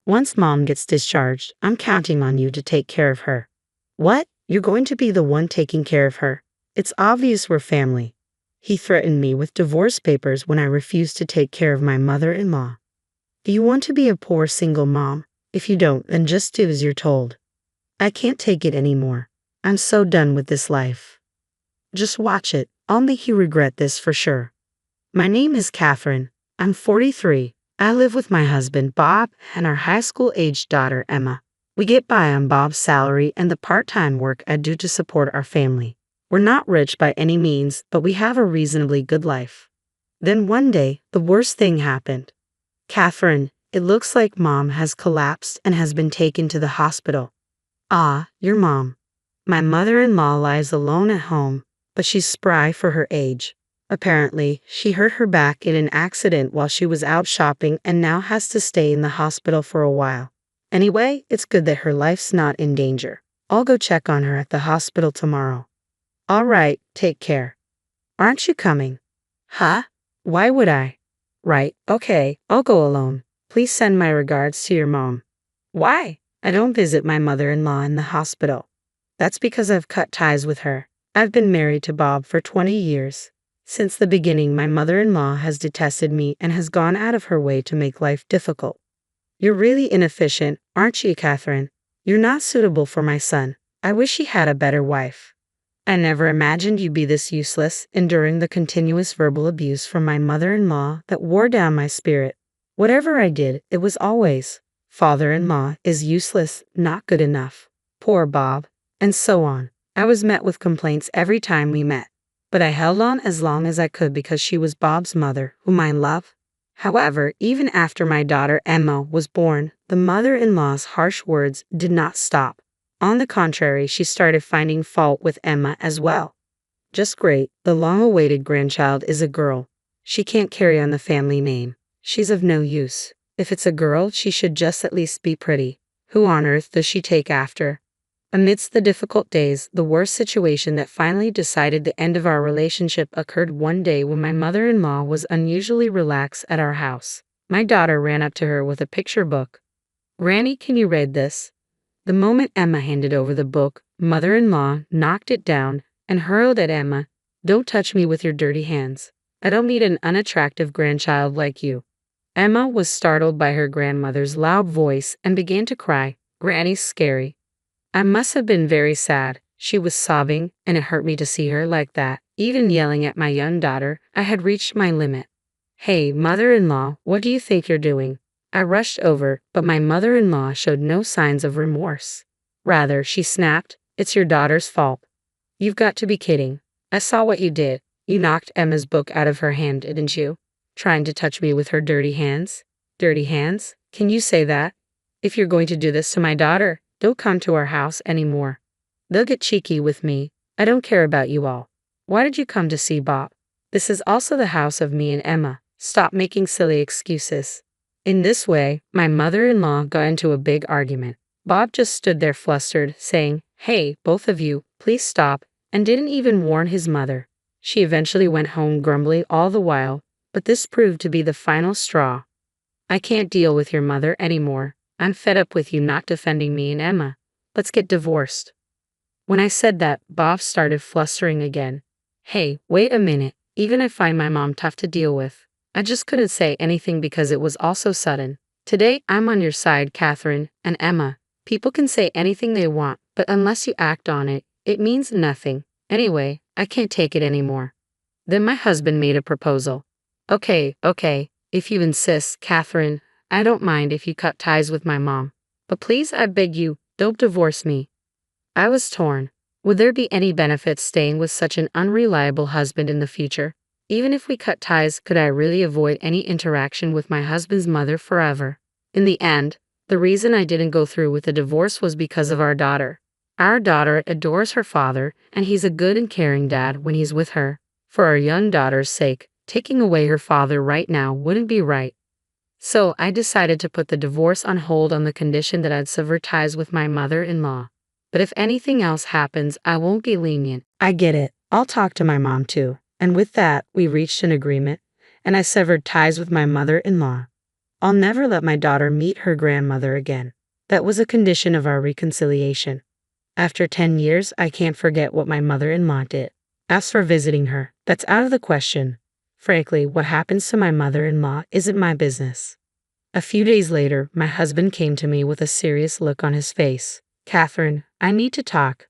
Once mom gets discharged, I'm counting on you to take care of her. What? You're going to be the one taking care of her? It's obvious we're family. He threatened me with divorce papers when I refused to take care of my mother-in-law. Do you want to be a poor single mom? If you don't, then just do as you're told. I can't take it anymore. I'm so done with this life. Just watch it. I'll make you regret this for sure. My name is Catherine. I'm 43. I live with my husband, Bob, and our high school-aged daughter, Emma. We get by on Bob's salary and the part-time work I do to support our family. We're not rich by any means, but we have a reasonably good life. Then one day, the worst thing happened. Catherine, it looks like mom has collapsed and has been taken to the hospital. Ah, your mom. My mother-in-law lies alone at home, but she's spry for her age. Apparently, she hurt her back in an accident while she was out shopping and now has to stay in the hospital for a while. Anyway, it's good that her life's not in danger. I'll go check on her at the hospital tomorrow. All right, take care. Aren't you coming? Huh? Why would I? Right, okay, I'll go alone. Please send my regards to your mom. Why? I don't visit my mother-in-law in the hospital. That's because I've cut ties with her. I've been married to Bob for 20 years. Since the beginning, my mother-in-law has detested me and has gone out of her way to make life difficult. You're really inefficient, aren't you, Catherine? You're not suitable for my son. I wish he had a better wife. I never imagined you'd be this useless, enduring the continuous verbal abuse from my mother-in-law that wore down my spirit. Whatever I did, it was always, father-in-law is useless, not good enough. Poor Bob. And so on. I was met with complaints every time we met. But I held on as long as I could because she was Bob's mother, whom I love. However, even after my daughter Emma was born, the mother-in-law's harsh words did not stop. On the contrary, she started finding fault with Emma as well. Just great, the long-awaited grandchild is a girl. She can't carry on the family name. She's of no use. If it's a girl, she should just at least be pretty. Who on earth does she take after? Amidst the difficult days, the worst situation that finally decided the end of our relationship occurred one day when my mother-in-law was unusually relaxed at our house. My daughter ran up to her with a picture book. "Granny, can you read this?" The moment Emma handed over the book, mother-in-law knocked it down and hurled at Emma, "Don't touch me with your dirty hands. I don't need an unattractive grandchild like you." Emma was startled by her grandmother's loud voice and began to cry. "Granny's scary." I must have been very sad. She was sobbing, and it hurt me to see her like that. Even yelling at my young daughter, I had reached my limit. "Hey, mother-in-law, what do you think you're doing?" I rushed over, but my mother-in-law showed no signs of remorse. Rather, she snapped, "It's your daughter's fault." "You've got to be kidding. I saw what you did. You knocked Emma's book out of her hand, didn't you? Trying to touch me with her dirty hands?" "Dirty hands? Can you say that? If you're going to do this to my daughter, don't come to our house anymore. They'll get cheeky with me. I don't care about you all. Why did you come to see Bob? This is also the house of me and Emma. Stop making silly excuses." In this way, my mother-in-law got into a big argument. Bob just stood there flustered, saying, "Hey, both of you, please stop," and didn't even warn his mother. She eventually went home grumbling all the while, but this proved to be the final straw. "I can't deal with your mother anymore. I'm fed up with you not defending me and Emma. Let's get divorced." When I said that, Bob started flustering again. "Hey, wait a minute. Even I find my mom tough to deal with. I just couldn't say anything because it was all so sudden. Today, I'm on your side, Catherine and Emma. People can say anything they want, but unless you act on it, it means nothing. Anyway, I can't take it anymore." Then my husband made a proposal. Okay, if you insist, Catherine, I don't mind if you cut ties with my mom. But please, I beg you, don't divorce me." I was torn. Would there be any benefit staying with such an unreliable husband in the future? Even if we cut ties, could I really avoid any interaction with my husband's mother forever? In the end, the reason I didn't go through with the divorce was because of our daughter. Our daughter adores her father, and he's a good and caring dad when he's with her. For our young daughter's sake, taking away her father right now wouldn't be right. So I decided to put the divorce on hold on the condition that I'd sever ties with my mother-in-law. But if anything else happens, I won't be lenient. I get it. I'll talk to my mom too. And with that, we reached an agreement, and I severed ties with my mother-in-law. I'll never let my daughter meet her grandmother again. That was a condition of our reconciliation. After 10 years, I can't forget what my mother-in-law did. As for visiting her, that's out of the question. Frankly, what happens to my mother-in-law isn't my business. A few days later, my husband came to me with a serious look on his face. Catherine, I need to talk.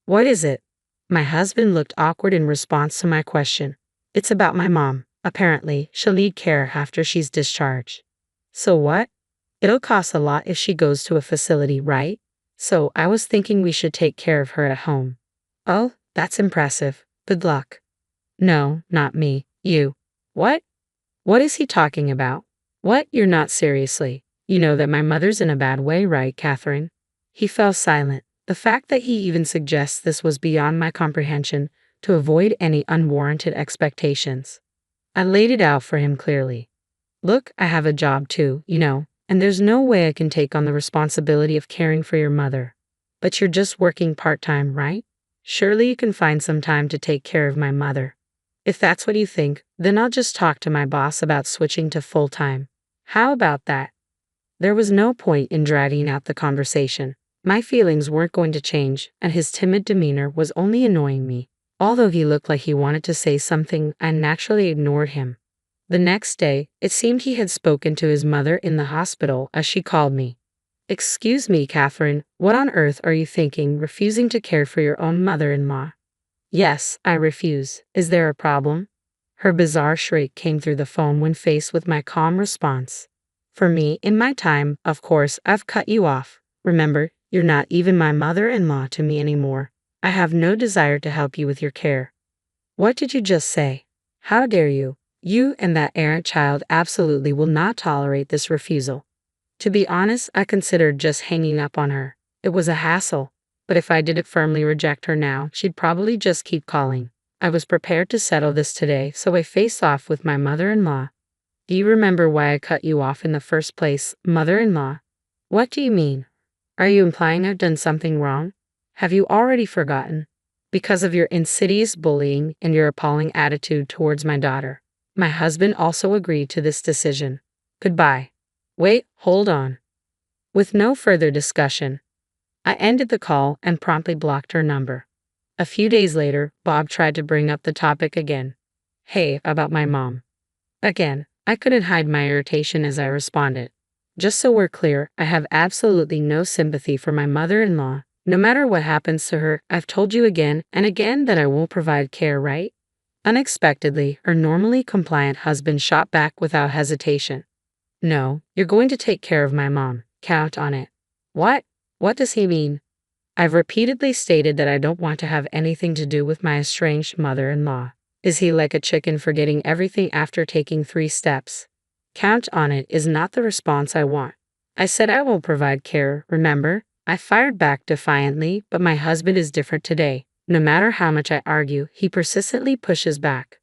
What is it? My husband looked awkward in response to my question. It's about my mom. Apparently, she'll need care after she's discharged. So what? It'll cost a lot if she goes to a facility, right? So I was thinking we should take care of her at home. Oh, that's impressive. Good luck. No, not me. You. What? What is he talking about? What? You're not seriously. You know that my mother's in a bad way, right, Catherine? He fell silent. The fact that he even suggests this was beyond my comprehension, to avoid any unwarranted expectations. I laid it out for him clearly. Look, I have a job too, and there's no way I can take on the responsibility of caring for your mother. But you're just working part-time, right? Surely you can find some time to take care of my mother. If that's what you think, then I'll just talk to my boss about switching to full-time. How about that? There was no point in dragging out the conversation. My feelings weren't going to change, and his timid demeanor was only annoying me. Although he looked like he wanted to say something, I naturally ignored him. The next day, it seemed he had spoken to his mother in the hospital as she called me. Excuse me, Catherine, what on earth are you thinking, refusing to care for your own mother-in-law? Yes, I refuse. Is there a problem? Her bizarre shriek came through the phone when faced with my calm response. For me, in my time, of course, I've cut you off. Remember, you're not even my mother-in-law to me anymore. I have no desire to help you with your care. What did you just say? How dare you? You and that errant child absolutely will not tolerate this refusal. To be honest, I considered just hanging up on her. It was a hassle, but if I didn't firmly reject her now, she'd probably just keep calling. I was prepared to settle this today, so I faced off with my mother-in-law. Do you remember why I cut you off in the first place, mother-in-law? What do you mean? Are you implying I've done something wrong? Have you already forgotten? Because of your insidious bullying and your appalling attitude towards my daughter. My husband also agreed to this decision. Goodbye. Wait, hold on. With no further discussion, I ended the call and promptly blocked her number. A few days later, Bob tried to bring up the topic again. Hey, about my mom. Again, I couldn't hide my irritation as I responded. Just so we're clear, I have absolutely no sympathy for my mother-in-law. No matter what happens to her, I've told you again and again that I won't provide care, right? Unexpectedly, her normally compliant husband shot back without hesitation. No, you're going to take care of my mom. Count on it. What? What does he mean? I've repeatedly stated that I don't want to have anything to do with my estranged mother-in-law. Is he like a chicken forgetting everything after taking 3 steps? Count on it is not the response I want. I said I will provide care, remember? I fired back defiantly, but my husband is different today. No matter how much I argue, he persistently pushes back.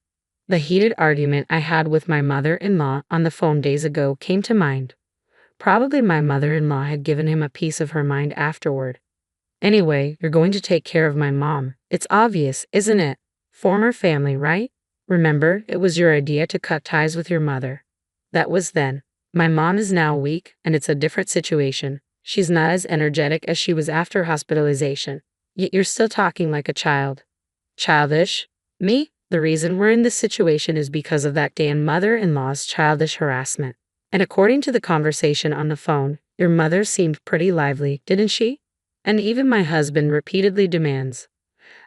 The heated argument I had with my mother-in-law on the phone days ago came to mind. Probably my mother-in-law had given him a piece of her mind afterward. Anyway, you're going to take care of my mom. It's obvious, isn't it? Former family, right? Remember, it was your idea to cut ties with your mother. That was then. My mom is now weak, and it's a different situation. She's not as energetic as she was after hospitalization. Yet you're still talking like a child. Childish? Me? The reason we're in this situation is because of that damn mother-in-law's childish harassment. And according to the conversation on the phone, your mother seemed pretty lively, didn't she? And even my husband repeatedly demands.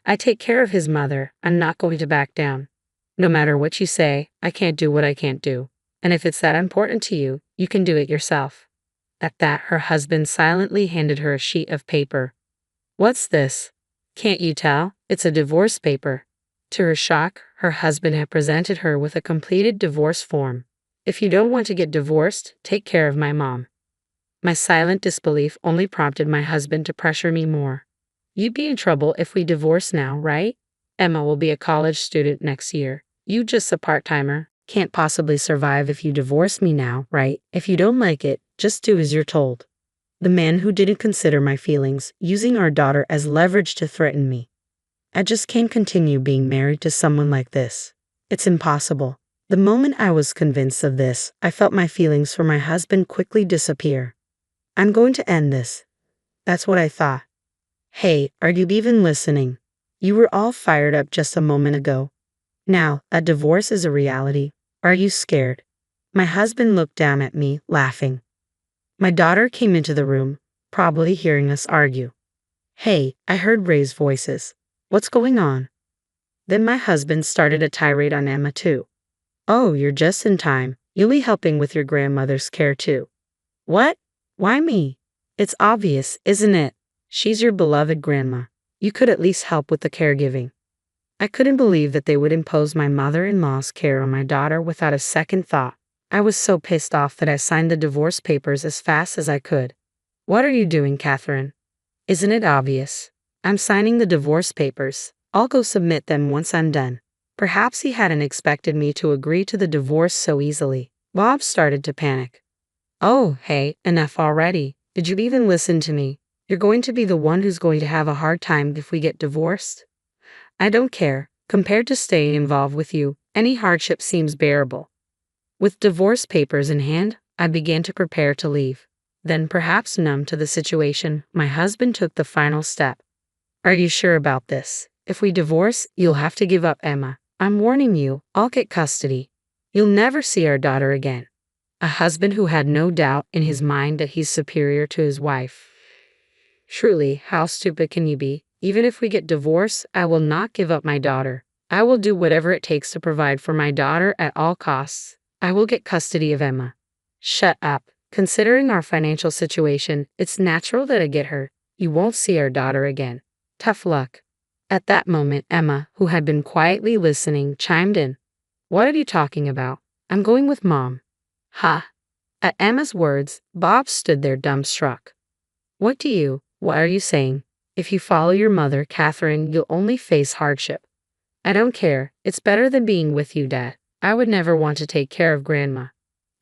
I take care of his mother. I'm not going to back down. No matter what you say, I can't do what I can't do. And if it's that important to you, you can do it yourself. At that, her husband silently handed her a sheet of paper. What's this? Can't you tell? It's a divorce paper. To her shock, her husband had presented her with a completed divorce form. If you don't want to get divorced, take care of my mom. My silent disbelief only prompted my husband to pressure me more. You'd be in trouble if we divorce now, right? Emma will be a college student next year. You just a part-timer. Can't possibly survive if you divorce me now, right? If you don't like it, just do as you're told. The man who didn't consider my feelings, using our daughter as leverage to threaten me. I just can't continue being married to someone like this. It's impossible. The moment I was convinced of this, I felt my feelings for my husband quickly disappear. I'm going to end this. That's what I thought. Hey, are you even listening? You were all fired up just a moment ago. Now, a divorce is a reality. Are you scared? My husband looked down at me, laughing. My daughter came into the room, probably hearing us argue. Hey, I heard raised voices. What's going on? Then my husband started a tirade on Emma too. Oh, you're just in time. You'll be helping with your grandmother's care too. What? Why me? It's obvious, isn't it? She's your beloved grandma. You could at least help with the caregiving. I couldn't believe that they would impose my mother-in-law's care on my daughter without a second thought. I was so pissed off that I signed the divorce papers as fast as I could. What are you doing, Catherine? Isn't it obvious? I'm signing the divorce papers. I'll go submit them once I'm done. Perhaps he hadn't expected me to agree to the divorce so easily. Bob started to panic. Oh, hey, enough already. Did you even listen to me? You're going to be the one who's going to have a hard time if we get divorced. I don't care. Compared to staying involved with you, any hardship seems bearable. With divorce papers in hand, I began to prepare to leave. Then, perhaps numb to the situation, my husband took the final step. Are you sure about this? If we divorce, you'll have to give up Emma. I'm warning you, I'll get custody. You'll never see our daughter again. A husband who had no doubt in his mind that he's superior to his wife. Truly, how stupid can you be? Even if we get divorced, I will not give up my daughter. I will do whatever it takes to provide for my daughter at all costs. I will get custody of Emma. Shut up. Considering our financial situation, it's natural that I get her. You won't see our daughter again. Tough luck. At that moment, Emma, who had been quietly listening, chimed in. What are you talking about? I'm going with Mom. Ha! At Emma's words, Bob stood there dumbstruck. What are you saying? If you follow your mother, Catherine, you'll only face hardship. I don't care. It's better than being with you, Dad. I would never want to take care of Grandma.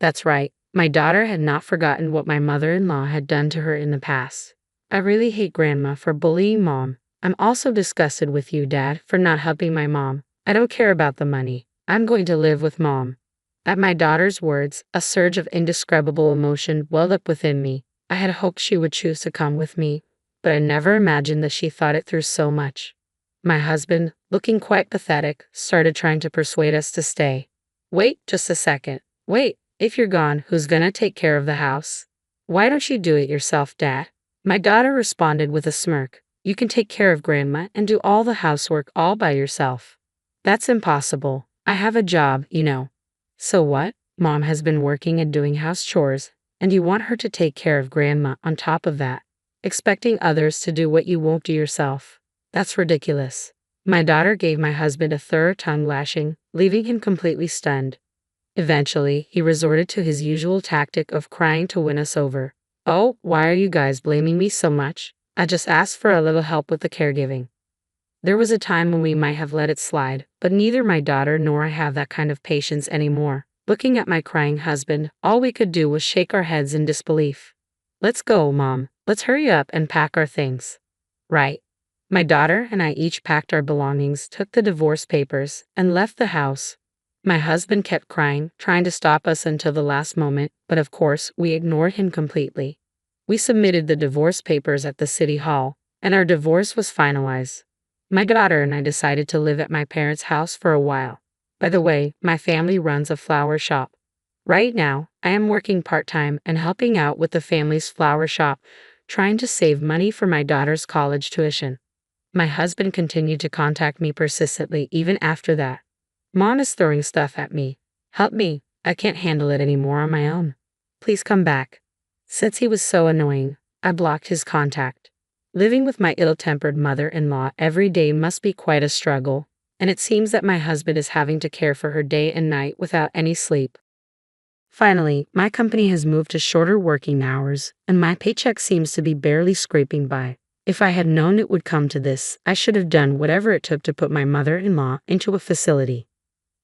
That's right. My daughter had not forgotten what my mother-in-law had done to her in the past. I really hate Grandma for bullying Mom. I'm also disgusted with you, Dad, for not helping my mom. I don't care about the money. I'm going to live with Mom. At my daughter's words, a surge of indescribable emotion welled up within me. I had hoped she would choose to come with me, but I never imagined that she thought it through so much. My husband, looking quite pathetic, started trying to persuade us to stay. Wait just a second. Wait, if you're gone, who's gonna take care of the house? Why don't you do it yourself, Dad? My daughter responded with a smirk. You can take care of Grandma and do all the housework all by yourself. That's impossible. I have a job, you know. So what? Mom has been working and doing house chores, and you want her to take care of Grandma on top of that, expecting others to do what you won't do yourself. That's ridiculous. My daughter gave my husband a thorough tongue lashing, leaving him completely stunned. Eventually, he resorted to his usual tactic of crying to win us over. Oh, why are you guys blaming me so much? I just asked for a little help with the caregiving. There was a time when we might have let it slide, but neither my daughter nor I have that kind of patience anymore. Looking at my crying husband, all we could do was shake our heads in disbelief. Let's go, Mom. Let's hurry up and pack our things. Right. My daughter and I each packed our belongings, took the divorce papers, and left the house. My husband kept crying, trying to stop us until the last moment, but of course, we ignored him completely. We submitted the divorce papers at the city hall, and our divorce was finalized. My daughter and I decided to live at my parents' house for a while. By the way, my family runs a flower shop. Right now, I am working part-time and helping out with the family's flower shop, trying to save money for my daughter's college tuition. My husband continued to contact me persistently even after that. Mom is throwing stuff at me. Help me. I can't handle it anymore on my own. Please come back. Since he was so annoying, I blocked his contact. Living with my ill-tempered mother-in-law every day must be quite a struggle, and it seems that my husband is having to care for her day and night without any sleep. Finally, my company has moved to shorter working hours, and my paycheck seems to be barely scraping by. If I had known it would come to this, I should have done whatever it took to put my mother-in-law into a facility.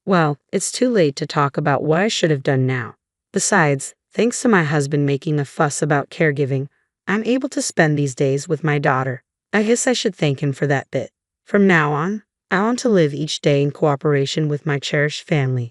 Well, it's too late to talk about what I should have done now. Besides, thanks to my husband making a fuss about caregiving, I'm able to spend these days with my daughter. I guess I should thank him for that bit. From now on, I want to live each day in cooperation with my cherished family.